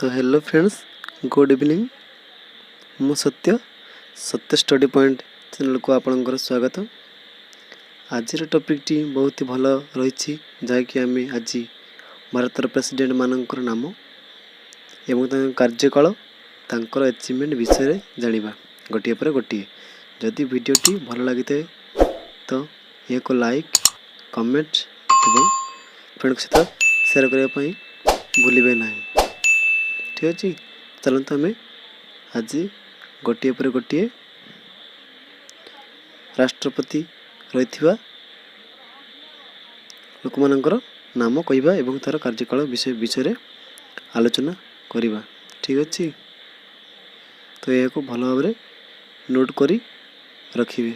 तो hello friends, good evening. मु सत्य सत्य स्टडी पॉइंट चैनल को आपणकर स्वागत। आज टॉपिक टी बहुत ही भल रही जहाँकि आम आज भारतर प्रेसिडेंट मानकर नाम एवं कार्यकाल तांकर अचीवमेंट विषय जानिबा गोटे पर गोटे। जदि वीडियोटी भल लगी तो यह को लाइक कमेंट एवं फ्रेंड सहित शेयर करने भूलिए ना। ठीक अच्छे, चलते आम आज गोटे पर गोटे राष्ट्रपति रही लोक मानकर नाम कहवा एवं तार कार्यकाल विषय आलोचना करवा। ठीक अच्छे, तो यह को भल भाव नोट करी रखिए।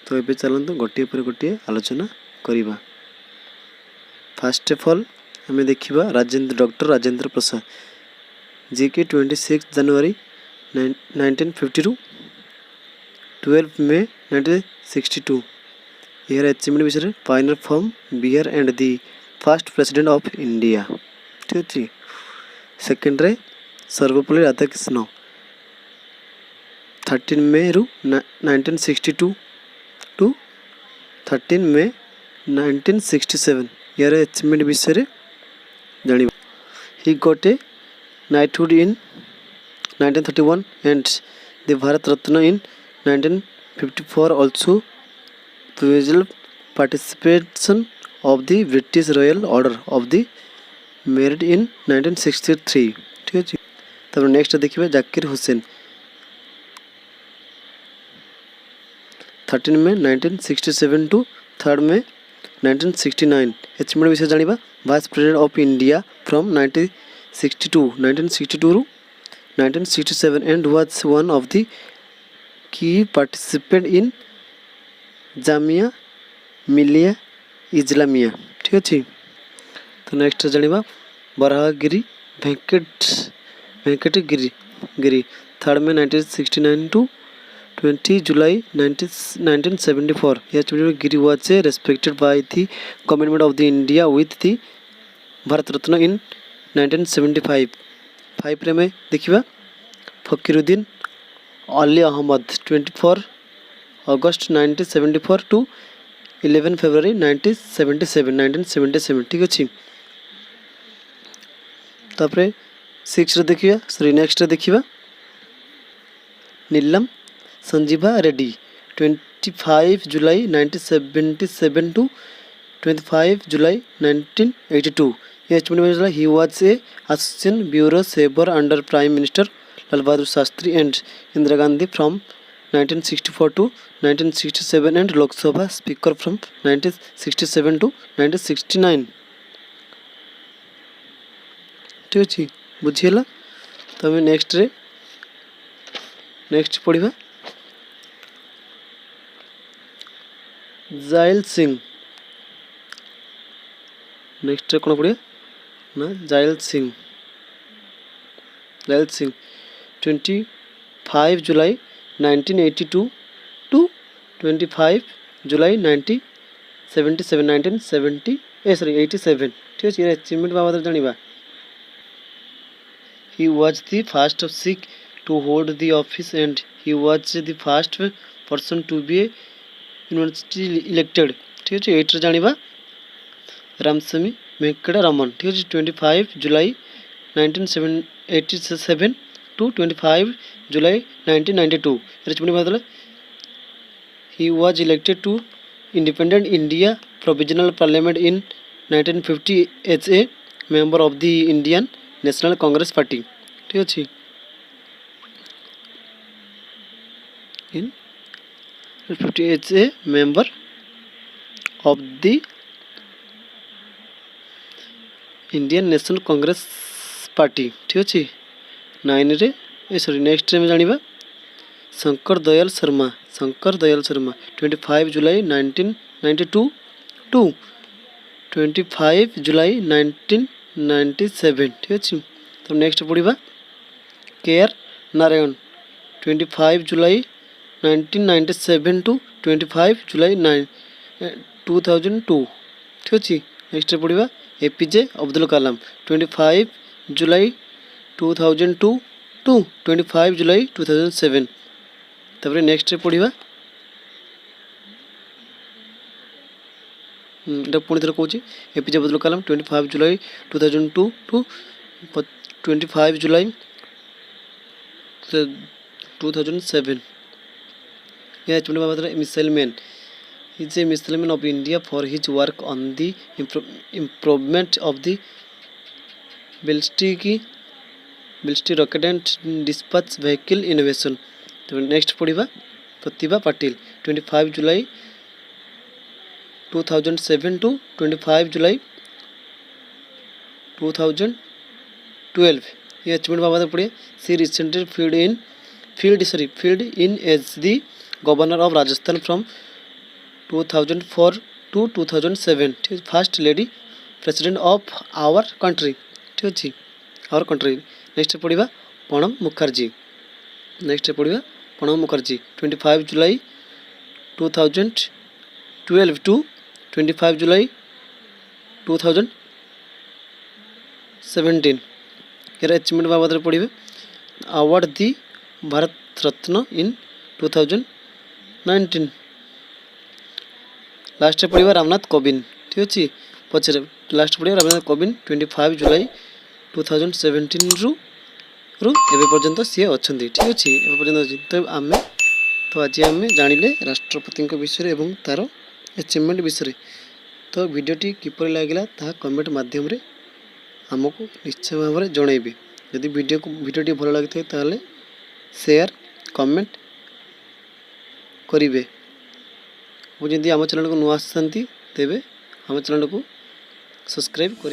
तो ये चलते गोटे पर गोटे आलोचना करवा। फास्ट ऑफ ऑल हमें देखिबा डॉक्टर राजेंद्र प्रसाद जी के 26 जनवरी 1952 12 मे 1962 यार अचीवमेंट विषय Pioneer from Bihar and the first president of India. ठीक अच्छे, सेकेंड रे सर्वपल्ली राधाकृष्ण 13 मे रु 1962 टू 13 मे 1967 यार अचीवमेंट विषय जानिबा। He got a knighthood in 1931 and the Bharat Ratna in 1954 also privileged participation of the British Royal Order of the Merit in 1963। ठीक है, तब नेक्स्ट देखिए Zakir Hussain 13 May 1967 to 3 May 1969 achievement विषय जानिबा। Vice president of India from 1962 to 1967 and was one of the key participant in Jamia Millia Islamia. ठीक अच्छे, तो next जानिबा बराहगिरी Venkatagiri 3 May 1969 to 20 July 1974 Giri was respected by the government of the India with the Bharat Ratna in 1975। 5 रे में देखिबा Fakhruddin Ali Ahmad 24 August 1974 to 11 February 1977। ठीक अच्छे, तापरे 6 रे देखिबा सॉरी नेक्स्ट रे देखिबा Neelam Sanjiva Reddy 25 July 1977 to 25 July 1982 he was a assistant bureau saver under Prime Minister Lal Bahadur Shastri and Indira Gandhi from 1964 to 1967 and Lok Sabha Speaker from 1967 to 1969। ठीक अच्छे, बुझीगला। तो आम नेक्स्ट पढ़ा जायल सिंह। नेक्स्ट कौन पढ़िया ना जायल सिंह 25 July 1982 टू 25 July 1977 87। ठीक है, achievement बाबद जानिबा। He was the first Sikh to hold the office and he was the first person to be university elected. ठीक है, 8 जानिबा रामस्वामी वेंकट रमन। ठीक है, 25 July 1987 टू 25 July 1992 रिचमंड बदल he was elected to independent India provisional parliament in 1950 as a member of the Indian National Congress party. ठीक अच्छे, इन 50 as a member of the Indian National Congress Party। ठीक अच्छे, 9 रे सॉरी नेक्स्ट में जानिबा Shankar Dayal Sharma 25 July 1992 to 25 July 1997। ठीक अच्छे, तो नेक्स्ट पढ़ा KR Narayan 25 July 1997 to 25 July 2002। ठीक अच्छे, नेक्स्ट पढ़ा एपीजे अब्दुल कलाम 25 जुलाई 2002 टू 25 जुलाई 2007। तापर नेक्स्ट पढ़ा पुणी थर कौच एपीजे अब्दुल कलाम 25 जुलाई 2002 टू 25 जुलाई 2007। Missile man is a missile man of India for his work on the improvement of the ballistic rocket and dispatch vehicle innovation। तो नेक्स्ट पढ़ा प्रतिभा पाटिल 25 जुलाई 2007 टू 25 जुलाई 2012। ये अचीवमेंट बाबत पढ़िए सी recently filled in as the governor of Rajasthan from 2004 to 2007। ठीक है first lady president of our country. ठीक अच्छे आवर कंट्री। नेक्स्ट पढ़ा Pranab Mukherjee 25 July 2012 to 25 July 2017। यार अचीवमेंट बाबद पढ़े award the Bharat Ratna in 2019। Last पढ़ा रामनाथ कोविंद। ठीक अच्छे पचर लास्ट पढ़ा रामनाथ कोविंद 25 जुलाई 2017 रु एवं पर्यंत सी अच्छा। ठीक अच्छे एवं पर्यंत अच्छी तो आज आम जानिले राष्ट्रपति विषय एवं तार अचिवमेंट विषय। तो वीडियोटी किपर लगे ताहा कमेंट माध्यम रे आमको निश्चय भाव में जनइबे। यदि वीडियोटी भल लगी ताले शेयर कमेंट करेंगे। जदि आम चैनल को नुआ आसती तेबे आम चैनल को सब्सक्राइब कर।